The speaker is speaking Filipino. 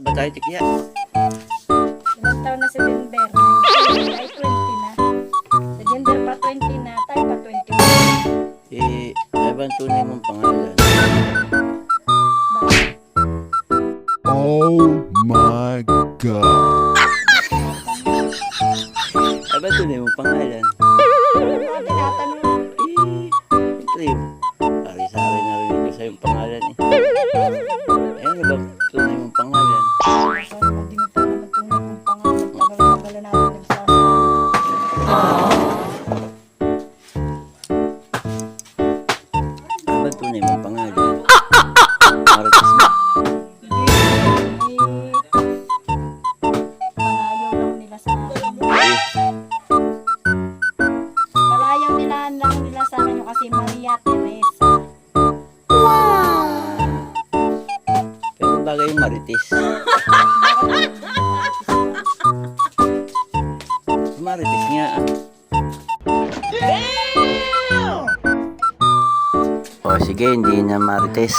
Ano ba tayo, Tikya? Ilang taon na si Denver? Ay, 20 na. Si Denver pa 20 na, tayo pa 21. Ano ba ang tunay mong pangalan? Bakit? Oh my God. Ano ba ang tunay mong pangalan? Ano tinatanong? Siyempre, sari-sari narinig ko sa yung pangalan eh. Ano ba ang tunay mong pangalan? So, hindi mo pa naman tunay kung pangalan. Tagal-tagal na natin nagsasama. Ano ba ang tunay mong pangalan? Marites ba? Palayaw lang nila sa akin. Eh, Palayaw nila lang nila sa akin yung kasi Maria Teresa. pero bagay yung Marites. Marites nga ah. O sige, hindi na Marites.